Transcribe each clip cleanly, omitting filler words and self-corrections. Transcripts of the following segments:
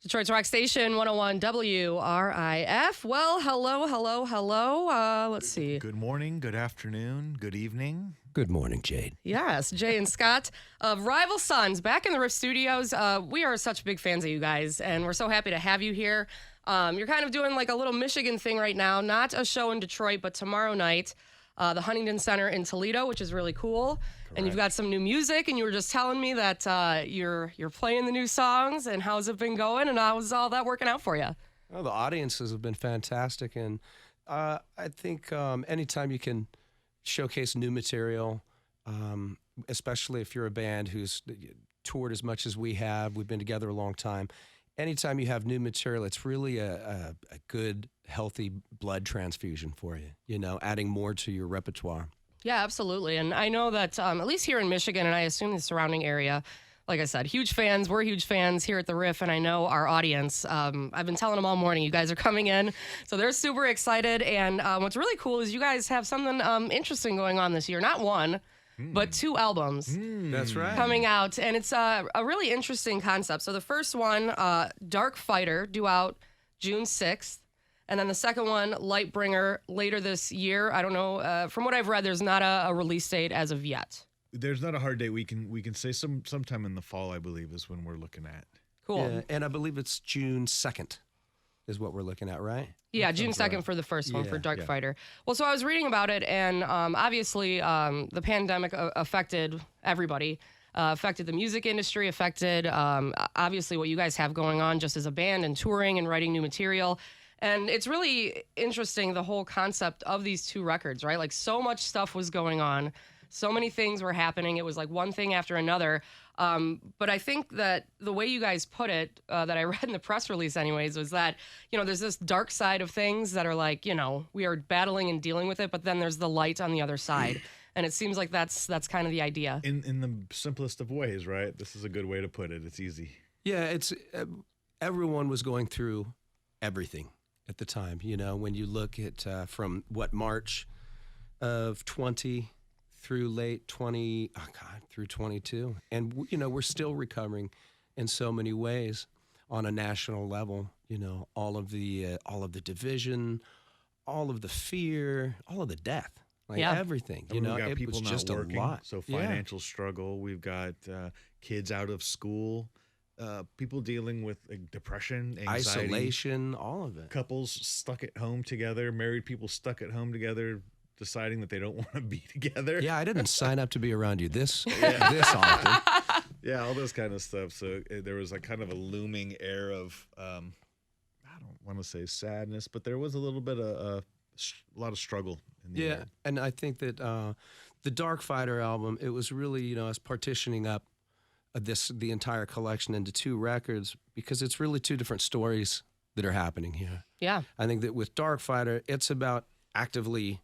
Detroit's Rock Station, 101 WRIF. Well, hello. Let's see. Good morning, good afternoon, good evening. Good morning, Jade. Yes, Jay and Scott of Rival Sons back in the Riff Studios. We are such big fans of you guys, and we're so happy to have you here. You're kind of doing like a little Michigan thing right now. Not a show in Detroit, but tomorrow night, the Huntington Center in Toledo, which is really cool. Correct. And you've got some new music, and you were just telling me that you're playing the new songs, and how's it been going, and how's all that working out for you? Well, the audiences have been fantastic, and I think anytime you can showcase new material, especially if you're a band who's toured as much as we have, we've been together a long time, anytime you have new material, it's really a good, healthy blood transfusion for you, you know, adding more to your repertoire. Yeah, absolutely. And I know that at least here in Michigan, and I assume the surrounding area, like I said, huge fans. We're huge fans here at the Riff, and I know our audience. I've been telling them all morning, you guys are coming in, so they're super excited. And what's really cool is you guys have something interesting going on this year. Not one, but two albums. That's right. Coming out, and it's a really interesting concept. So the first one, Dark Fighter, due out June 6th. And then the second one, Lightbringer, later this year. I don't know. From what I've read, there's not a release date as of yet. There's not a hard date. We can say sometime in the fall, I believe, is when we're looking at. Cool. Yeah, and I believe it's June 2nd is what we're looking at, right? Yeah, June 2nd for the first one, for Dark Fighter. Well, so I was reading about it, and obviously the pandemic affected everybody. Affected the music industry, affected obviously what you guys have going on just as a band and touring and writing new material. And it's really interesting, the whole concept of these two records, right? Like, so much stuff was going on. So many things were happening. It was like one thing after another. But I think that the way you guys put it, that I read in the press release anyways, was that, you know, there's this dark side of things that are like, you know, we are battling and dealing with it, but then there's the light on the other side. And it seems like that's kind of the idea. In the simplest of ways, right? This is a good way to put it. It's easy. Yeah, it's everyone was going through everything at the time. You know, when you look at from March of 20 through late 20, through 22. And, you know, we're still recovering in so many ways on a national level. You know, all of the division, all of the fear, all of the death, like everything. You know, we've got people was not just working, a lot. so financial struggle. We've got kids out of school. People dealing with depression, anxiety, isolation, all of it. Couples stuck at home together, married people stuck at home together, deciding that they don't want to be together. Yeah, I didn't sign up to be around you this often. Yeah, all this kind of stuff. So there was a kind of a looming air of, I don't want to say sadness, but there was a little bit of a lot of struggle in the air. And I think that the Dark Fighter album, it was really, you know, us partitioning up the entire collection into two records, because it's really two different stories that are happening here. Yeah. I think that with Dark Fighter, it's about actively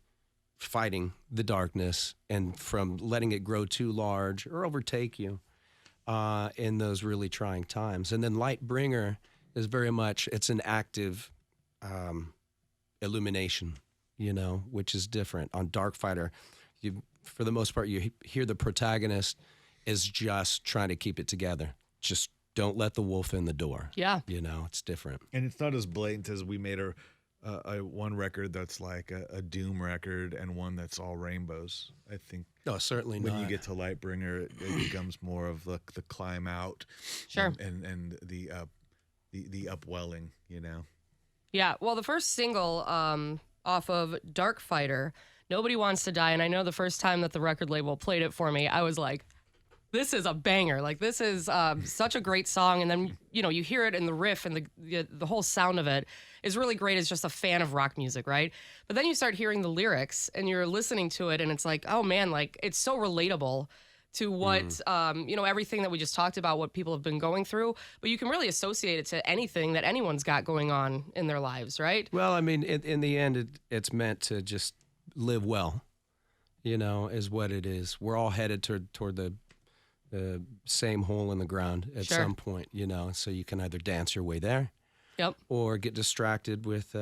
fighting the darkness and from letting it grow too large or overtake you in those really trying times. And then Lightbringer is very much, it's an active illumination, you know, which is different. On Dark Fighter, for the most part, you hear the protagonist is just trying to keep it together. Just don't let the wolf in the door. Yeah. You know, it's different. And it's not as blatant as we made a one record that's like a doom record and one that's all rainbows. I think. No, certainly when not. you get to Lightbringer, it becomes more of the climb out. Sure. And the upwelling, you know. Yeah. Well, the first single off of Dark Fighter, Nobody Wants to Die, and I know the first time that the record label played it for me, I was like, this is a banger. Like, this is such a great song. And then, you know, you hear it in the riff, and the whole sound of it is really great as just a fan of rock music, right? But then you start hearing the lyrics, and you're listening to it, and it's like, oh, man, like, it's so relatable to what, you know, everything that we just talked about, what people have been going through. But you can really associate it to anything that anyone's got going on in their lives, right? Well, I mean, in the end, it's meant to just live well, you know, is what it is. We're all headed toward the same hole in the ground at some point, you know, so you can either dance your way there or get distracted with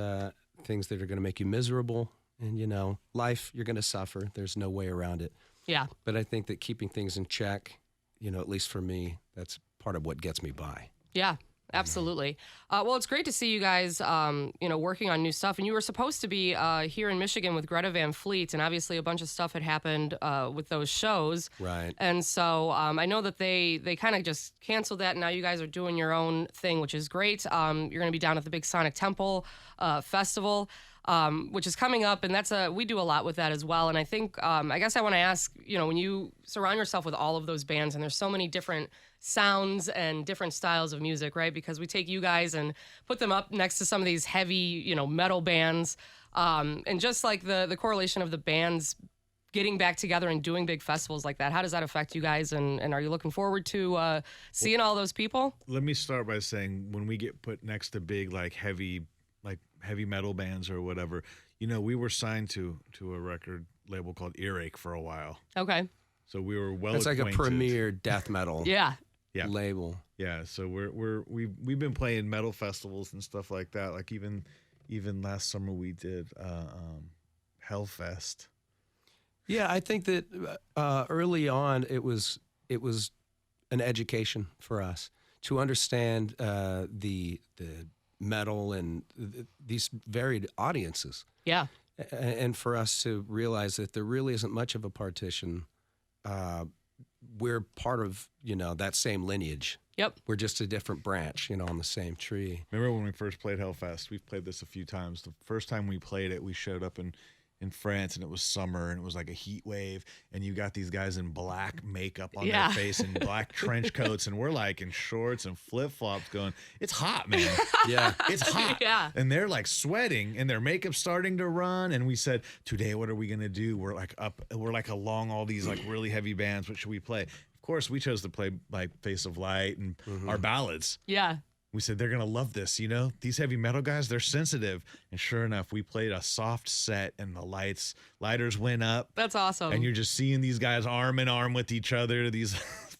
things that are going to make you miserable. And, you know, life, you're going to suffer. There's no way around it. Yeah. But I think that keeping things in check, you know, at least for me, that's part of what gets me by. Yeah. absolutely. Well, it's great to see you guys, working on new stuff. And you were supposed to be here in Michigan with Greta Van Fleet, and obviously a bunch of stuff had happened with those shows. Right. And so I know that they kind of just canceled that, and now you guys are doing your own thing, which is great. You're going to be down at the Big Sonic Temple Festival, which is coming up, and we do a lot with that as well. And I think, I guess I want to ask, when you surround yourself with all of those bands, and there's so many different sounds and different styles of music, right? Because we take you guys and put them up next to some of these heavy, metal bands, and just like the correlation of the bands getting back together and doing big festivals like that. How does that affect you guys? And are you looking forward to seeing all those people? Let me start by saying, when we get put next to big, heavy metal bands or whatever, we were signed to a record label called Earache for a while. Okay. So we were well It's like acquainted. a premier death metal Yeah. label. Yeah, so we've been playing metal festivals and stuff like that. Like even last summer we did Hellfest. Yeah, I think that early on it was an education for us to understand the metal and these varied audiences. Yeah. And for us to realize that there really isn't much of a partition. We're part of, that same lineage. Yep. We're just a different branch, on the same tree. Remember when we first played Hellfest? We've played this a few times. The first time we played it, we showed up in France, and it was summer, and it was like a heat wave, and you got these guys in black makeup on their face and black trench coats, and we're like in shorts and flip-flops going, it's hot, man. Yeah. It's hot. Yeah. And they're like sweating, and their makeup's starting to run, and we said, today, what are we going to do? We're along all these really heavy bands. What should we play? Of course, we chose to play Face of Light and our ballads. Yeah. We said, they're going to love this, These heavy metal guys, they're sensitive. And sure enough, we played a soft set, and the lighters went up. That's awesome. And you're just seeing these guys arm in arm with each other, these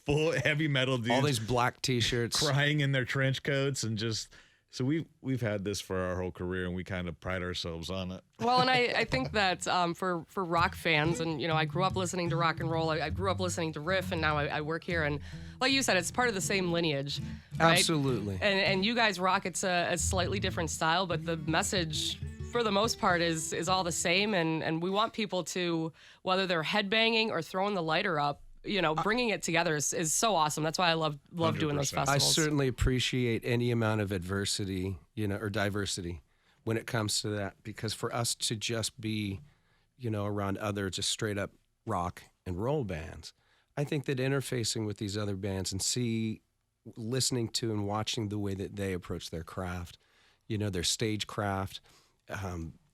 full heavy metal dudes. All these black T-shirts. Crying in their trench coats, and just... So we've had this for our whole career, and we kind of pride ourselves on it. Well, and I think that for rock fans, and I grew up listening to rock and roll. I grew up listening to Riff, and now I work here. And like you said, it's part of the same lineage, right? Absolutely. And you guys rock. It's a slightly different style, but the message, for the most part, is all the same. And we want people to, whether they're headbanging or throwing the lighter up, bringing it together is so awesome. That's why I love doing those 100%. festivals. I certainly appreciate any amount of adversity, or diversity when it comes to that, because for us to just be, around other just straight up rock and roll bands, I think that interfacing with these other bands and listening to and watching the way that they approach their craft, their stage craft,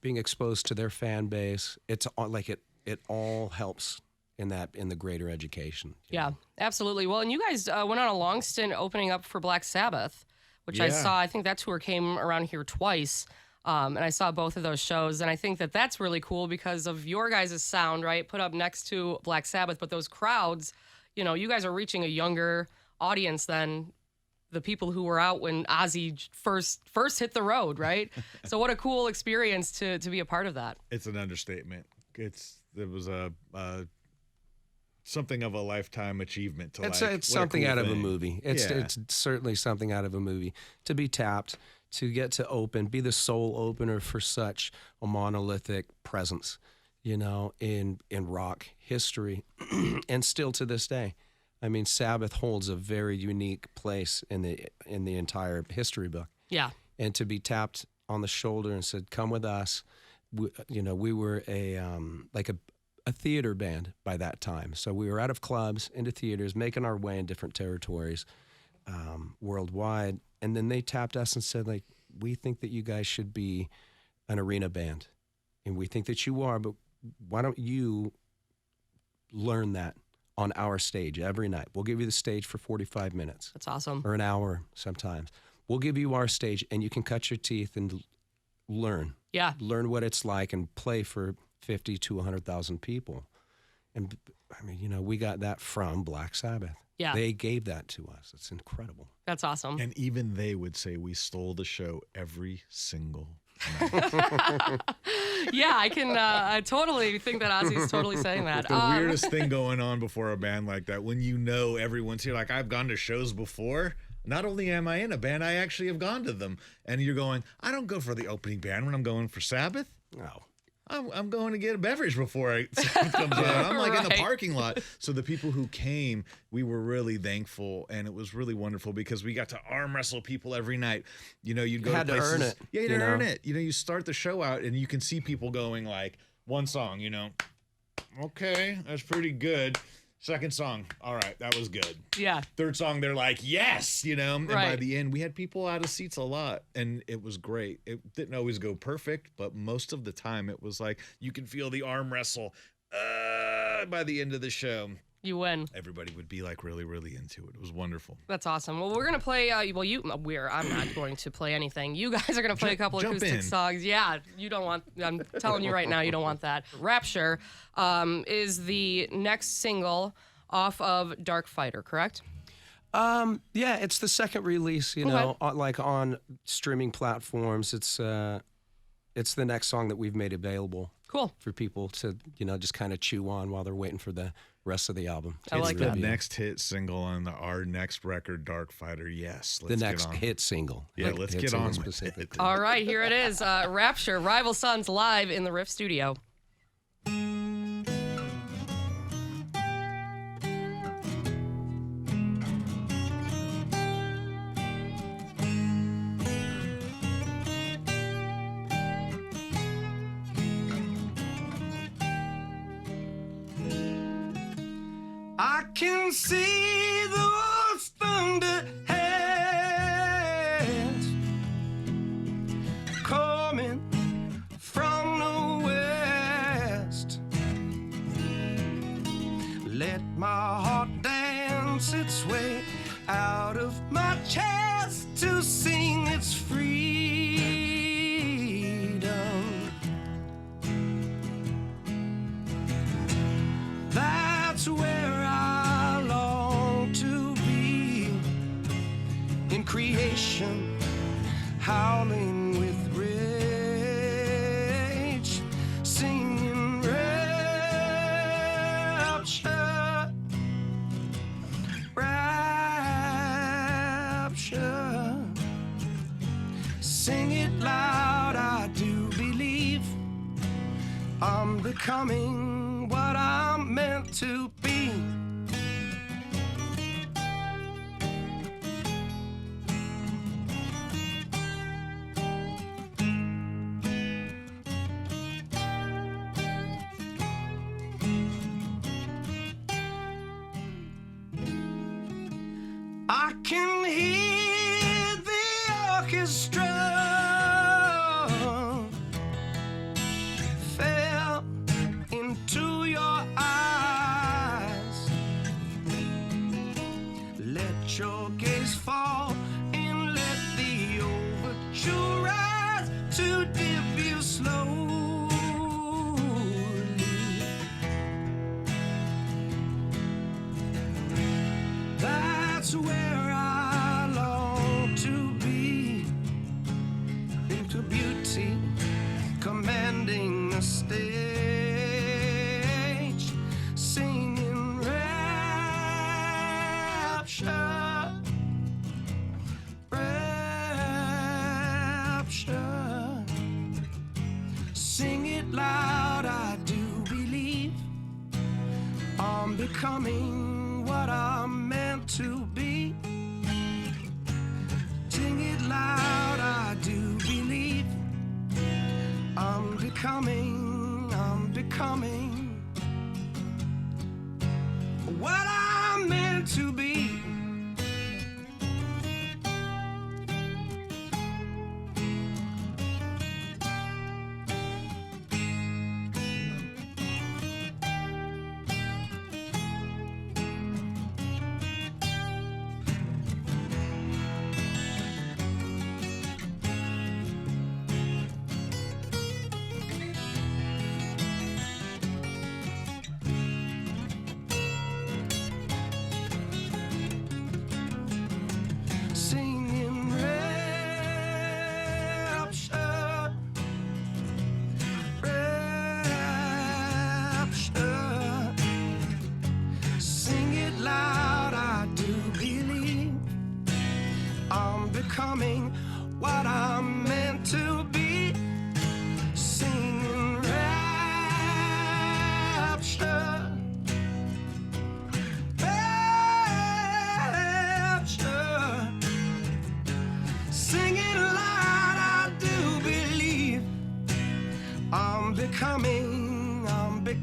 being exposed to their fan base, it's all, it all helps in the greater education. Yeah, absolutely. Well, and you guys went on a long stint opening up for Black Sabbath, which I saw. I think that tour came around here twice, and I saw both of those shows. And I think that that's really cool because of your guys' sound, right? Put up next to Black Sabbath, but those crowds, you guys are reaching a younger audience than the people who were out when Ozzy first hit the road, right? So what a cool experience to be a part of that. It's an understatement. It was something of a lifetime achievement to it's something out of a movie. It's certainly something out of a movie to be tapped, to get to open, be the sole opener for such a monolithic presence, in rock history, and still to this day. I mean, Sabbath holds a very unique place in the entire history book. Yeah. And to be tapped on the shoulder and said, "Come with us," we were a theater band by that time. So we were out of clubs into theaters, making our way in different territories worldwide. And then they tapped us and said, we think that you guys should be an arena band. And we think that you are, but why don't you learn that on our stage every night? We'll give you the stage for 45 minutes. That's awesome. Or an hour sometimes. We'll give you our stage, and you can cut your teeth and learn. Yeah. Learn what it's like and play for 50 to 100,000 people. And I mean, we got that from Black Sabbath. Yeah. They gave that to us. It's incredible. That's awesome. And even they would say we stole the show every single night. Yeah, I totally think that Ozzy's totally saying that. The weirdest thing going on before a band like that, when everyone's here, I've gone to shows before. Not only am I in a band, I actually have gone to them. And you're going, I don't go for the opening band when I'm going for Sabbath. No. I'm going to get a beverage before Sabbath comes on. I'm like in the parking lot. So the people who came, we were really thankful, and it was really wonderful because we got to arm wrestle people every night. You know, you'd go had to places. To earn it. Yeah, you had to earn it. You know, you start the show out, and you can see people going like, one song, you know, okay, that's pretty good. Second song, all right, that was good. Yeah. Third song, they're like, yes, you know. And right. by the end, we had people out of seats a lot, and it was great. It didn't always go perfect, but most of the time, it was like you can feel the arm wrestle. By the end of the show, you win. Everybody would be like really, really into it. It was wonderful. That's awesome. Well, we're gonna play. I'm not going to play anything. You guys are gonna play a couple acoustic songs. Yeah, you don't want. I'm telling you right now, you don't want that. Rapture is the next single off of Dark Fighter, correct? Yeah, it's the second release. You know, like on streaming platforms. It's the next song that we've made available. Cool. For people to, you know, just kind of chew on while they're waiting for the rest of the album. I like that. The next hit single on our next record, Dark Fighter. Yes. The next hit single. Yeah, let's get on specifically. All right, here it is. Rapture, Rival Sons live in the Riff studio. I can see those thunderheads coming from the west. Let my heart dance its way out of my chest to sing its freedom. That's where creation, howling with rage, singing rapture, rapture. Sing it loud, I do believe I'm becoming what I'm meant to be. I can hear the orchestra fell into your eyes. Let your gaze fall and let the overture rise to dip you slowly. That's where I long to be, into beauty, commanding the stage, singing rapture, rapture. Sing it loud, I do believe I'm becoming what I'm meant to be. Sing it loud, I do believe I'm becoming what I'm meant to be.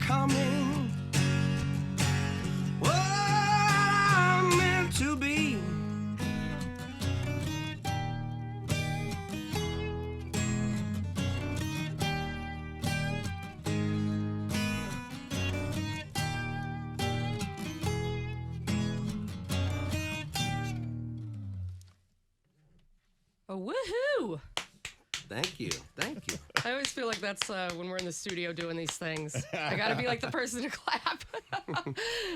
becoming what I'm meant to be. Oh, woohoo! Thank you. Thank you. I always feel like that's when we're in the studio doing these things. I gotta be like the person to clap.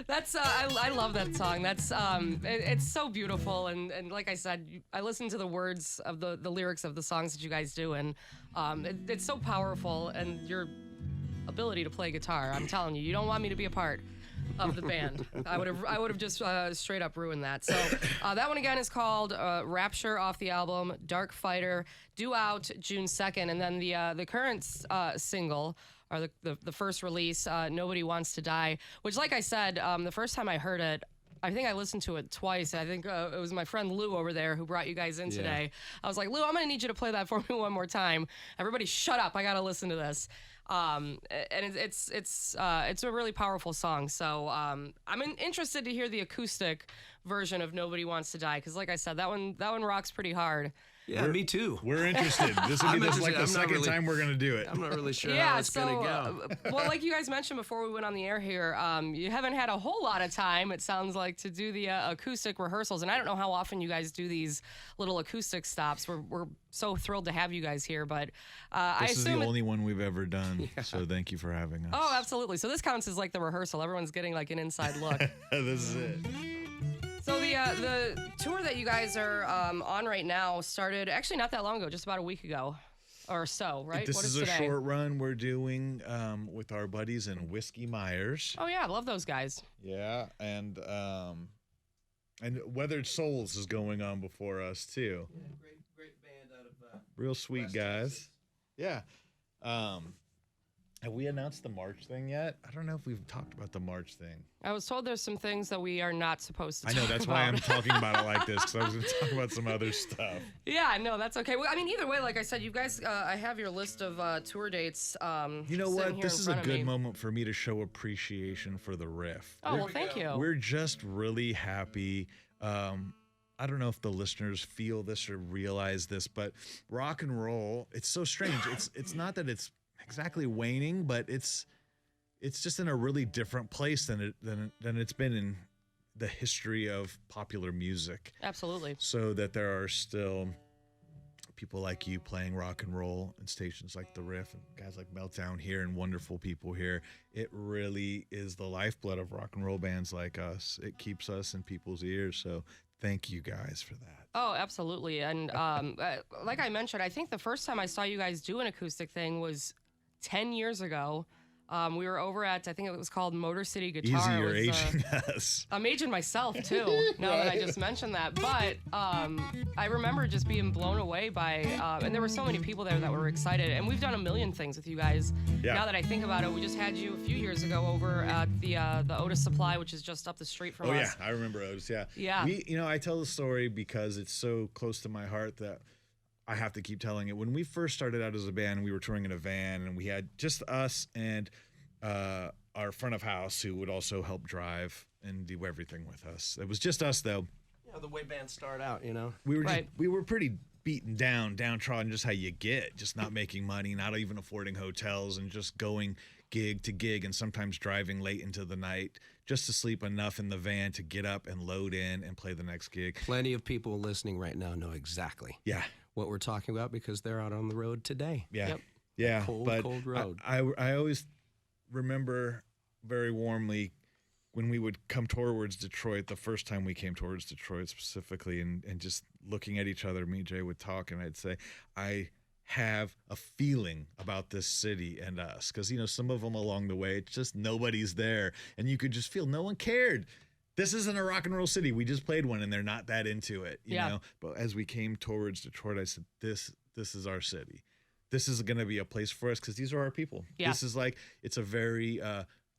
That's I love that song. That's it's so beautiful, and like I said, I listen to the words of the lyrics of the songs that you guys do, and it's so powerful. And your ability to play guitar, I'm telling you, you don't want me to be a part of the band. I would have just straight up ruined that. So that one again is called Rapture off the album Dark Fighter, due out June 2nd, and then the current single, or the first release, Nobody Wants to Die, which, like I said, the first time I heard it, I think I listened to it twice. I think it was my friend Lou over there who brought you guys in today. I was like, Lou, I'm gonna need you to play that for me one more time. Everybody shut up, I gotta listen to this. And it's a really powerful song. So I'm interested to hear the acoustic version of Nobody Wants to Die, because like I said, that one rocks pretty hard. Yeah, me too. We're interested. This will be like the second time we're going to do it. I'm not really sure how it's going to go. Well, like you guys mentioned before we went on the air here, you haven't had a whole lot of time, it sounds like, to do the acoustic rehearsals. And I don't know how often you guys do these little acoustic stops. We're so thrilled to have you guys here. But I assume this is the only one we've ever done. Yeah. So thank you for having us. Oh, absolutely. So this counts as like the rehearsal. Everyone's getting like an inside look. This is it. So the tour that you guys are on right now started actually not that long ago, just about a week ago or so, right? This is a short run we're doing with our buddies in Whiskey Myers. Oh yeah, I love those guys. Yeah, and Weathered Souls is going on before us too. Yeah, great band out of real sweet West guys. Texas. Yeah. Have we announced the March thing yet? I don't know if we've talked about the March thing. I was told there's some things that we are not supposed to I know, that's why I'm talking about it like this, because I was going to talk about some other stuff. Yeah, no, that's okay. Well, I mean, either way, like I said, you guys, I have your list of tour dates. You know what? This is a good moment for me to show appreciation for the Riff. Oh, well, thank you. We're just really happy. I don't know if the listeners feel this or realize this, but rock and roll, it's so strange. It's not that it's exactly waning, but it's just in a really different place than it's been in the history of popular music. Absolutely. So that there are still people like you playing rock and roll in stations like the Riff, and guys like Meltdown here, and wonderful people here. It really is the lifeblood of rock and roll bands like us. It keeps us in people's ears. So thank you guys for that. Oh, absolutely. And like I mentioned, I think the first time I saw you guys do an acoustic thing was 10 years ago. We were over at, I think it was called Motor City Guitar. Easy, you're aging us. I'm aging myself too, now that I just mentioned that. But I remember just being blown away by, and there were so many people there that were excited. And we've done a million things with you guys. Yeah. Now that I think about it, we just had you a few years ago over at the Otis Supply, which is just up the street from us. Oh yeah, I remember Otis. Yeah. Yeah. I tell the story because it's so close to my heart that I have to keep telling it. When we first started out as a band, we were touring in a van, and we had just us and our front of house, who would also help drive and do everything with us. It was just us, though. Yeah, the way bands start out, you know. We were pretty beaten down, downtrodden, just how you get, just not making money, not even affording hotels, and just going gig to gig, and sometimes driving late into the night just to sleep enough in the van to get up and load in and play the next gig. Plenty of people listening right now know exactly what we're talking about, because they're out on the road today. Yeah. Yep. Yeah. Cold road. I always remember very warmly when we would come towards Detroit, the first time we came towards Detroit specifically, and just looking at each other, me and Jay would talk, and I'd say, I have a feeling about this city and us. Because, some of them along the way, it's just nobody's there. And you could just feel no one cared. This isn't a rock and roll city. We just played one, and they're not that into it, you know? But as we came towards Detroit, I said, this is our city. This is going to be a place for us, because these are our people. Yeah. This is it's a very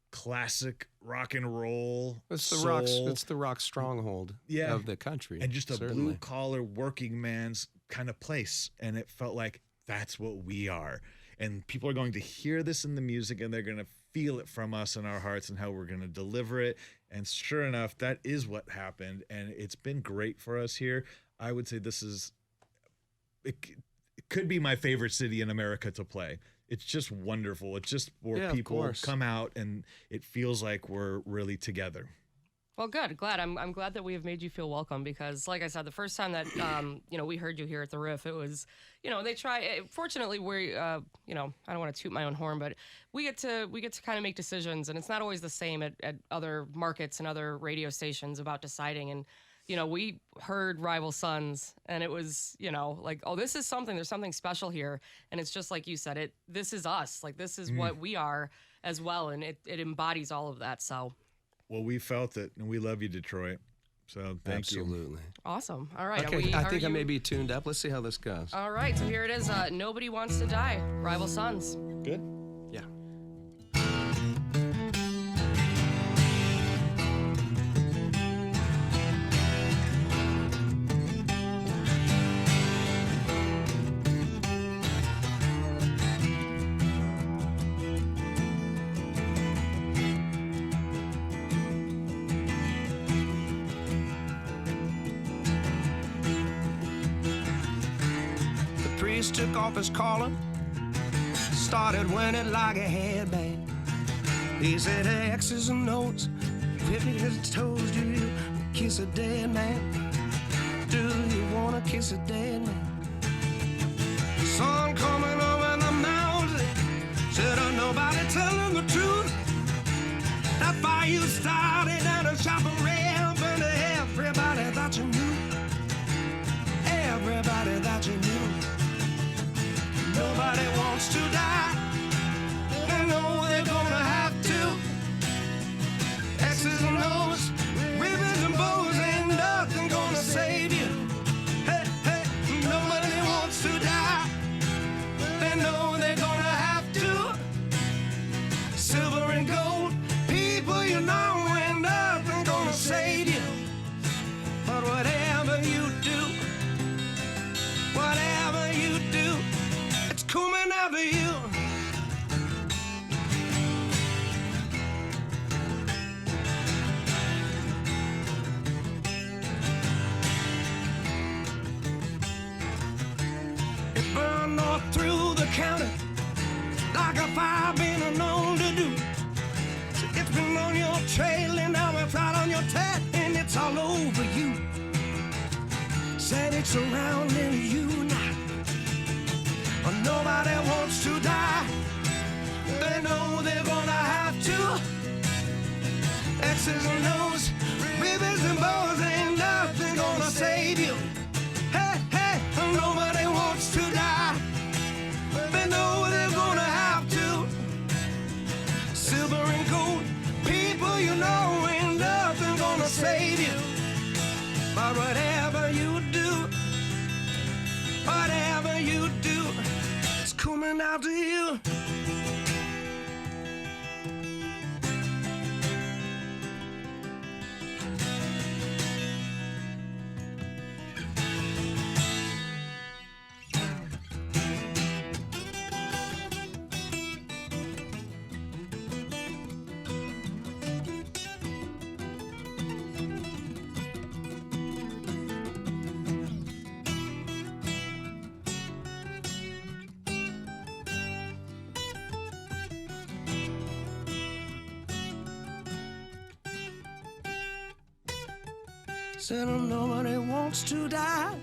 classic rock and roll. It's the rock stronghold of the country. And just a blue collar working man's kind of place. And it felt like that's what we are. and people are going to hear this in the music, and they're going to feel it from us in our hearts and how we're going to deliver it. And sure enough, that is what happened, and it's been great for us here. I would say this is it could be my favorite city in America to play. It's just wonderful. It's just where people come out and it feels like we're really together. Well, good. Glad. I'm glad that we have made you feel welcome, because, like I said, the first time that we heard you here at the Riff, it was, they try. Fortunately, we I don't want to toot my own horn, but we get to kind of make decisions, and it's not always the same at other markets and other radio stations about deciding. And we heard Rival Sons, and it was like, oh, this is something. There's something special here, and it's just like you said. This is us. Like, this is what we are as well, and it embodies all of that. So. Well, we felt it, and we love you, Detroit. So thank you. Absolutely. Awesome. All right. Okay, I think I may be tuned up. Let's see how this goes. All right. So here it is. Nobody Wants to Die, Rival Sons. Good? Yeah. Took off his collar, started winning like a headband. He said X's and O's, flipping his toes. Do you kiss a dead man? Do you wanna kiss a dead man? Sun coming over the mountain, said nobody telling the truth. That fire you started down a shop and ramp, and everybody that you knew, everybody that you knew. Nobody wants to die. They know they're gonna have to. X's and O's, ribbons and bows, ain't nothing gonna save you. Hey, hey, nobody wants to die. They know they're gonna have to. Silver and gold, people you know, ain't nothing gonna save you. But whatever you do, whatever you do, coming out of you. It burned north through the county like a fire been known to do. So it's been on your trail and now it's right on your tail, and it's all over you. Said it's surrounding you now. Nobody wants to die. They know they're gonna have to. X's and O's, ribbons and bows, ain't nothing gonna save you. Hey, hey, nobody wants to die. They know they're gonna have to. Silver and gold, people you know, ain't nothing gonna save you. But whatever you do, whatever you do, coming out to you. Said nobody wants to die.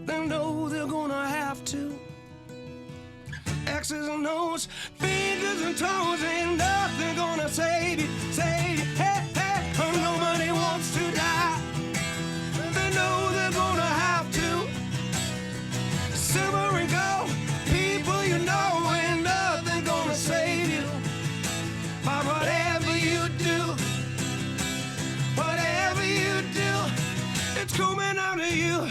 They know they're gonna have to. X's and O's, fingers and toes, ain't nothing gonna save you, save you. Hey, hey, nobody wants to die. They know they're gonna have to. Silver and gold, people you know, ain't nothing gonna save you. But whatever you do, whatever you do, it's coming out of you.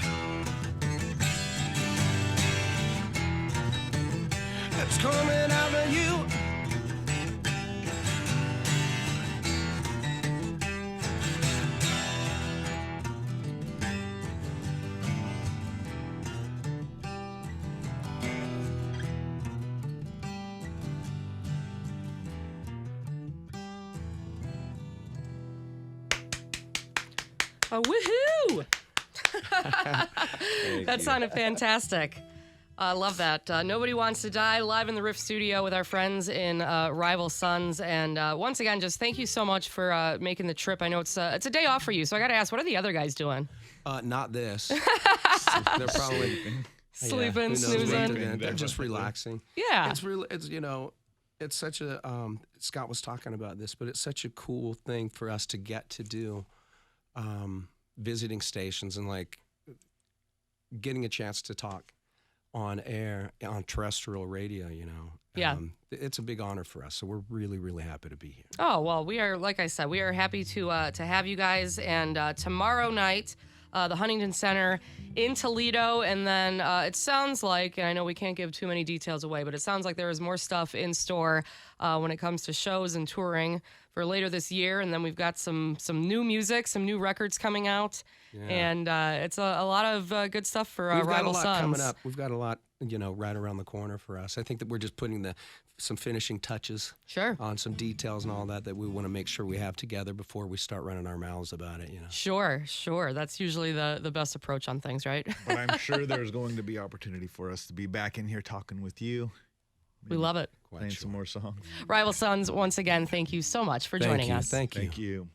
It's coming out of you. Woohoo! That sounded fantastic. I love that. Nobody Wants to Die, live in the Riff studio with our friends in Rival Sons. And once again, just thank you so much for making the trip. I know it's a day off for you, so I got to ask, what are the other guys doing? Not this. They're probably sleeping, snoozing. They're just relaxing. Yeah. It's really, it's such a, Scott was talking about this, but it's such a cool thing for us to get to do, visiting stations and like getting a chance to talk on air, on terrestrial radio, you know. Yeah. It's a big honor for us, so we're really, really happy to be here. Oh, well, we are, like I said, we are happy to have you guys. And tomorrow night, the Huntington Center in Toledo. And then it sounds like, and I know we can't give too many details away, but it sounds like there is more stuff in store when it comes to shows and touring for later this year. And then we've got some new music, some new records coming out. Yeah. And it's a lot of good stuff for Rival Sons. We've got a lot coming up. We've got a lot, you know, right around the corner for us. I think that we're just putting some finishing touches on some details and all that we want to make sure we have together before we start running our mouths about it, you know. Sure. That's usually the best approach on things, right? But I'm sure there's going to be opportunity for us to be back in here talking with you. We love it. Playing some more songs. Rival Sons, once again, thank you so much for joining us. Thank you. Thank you.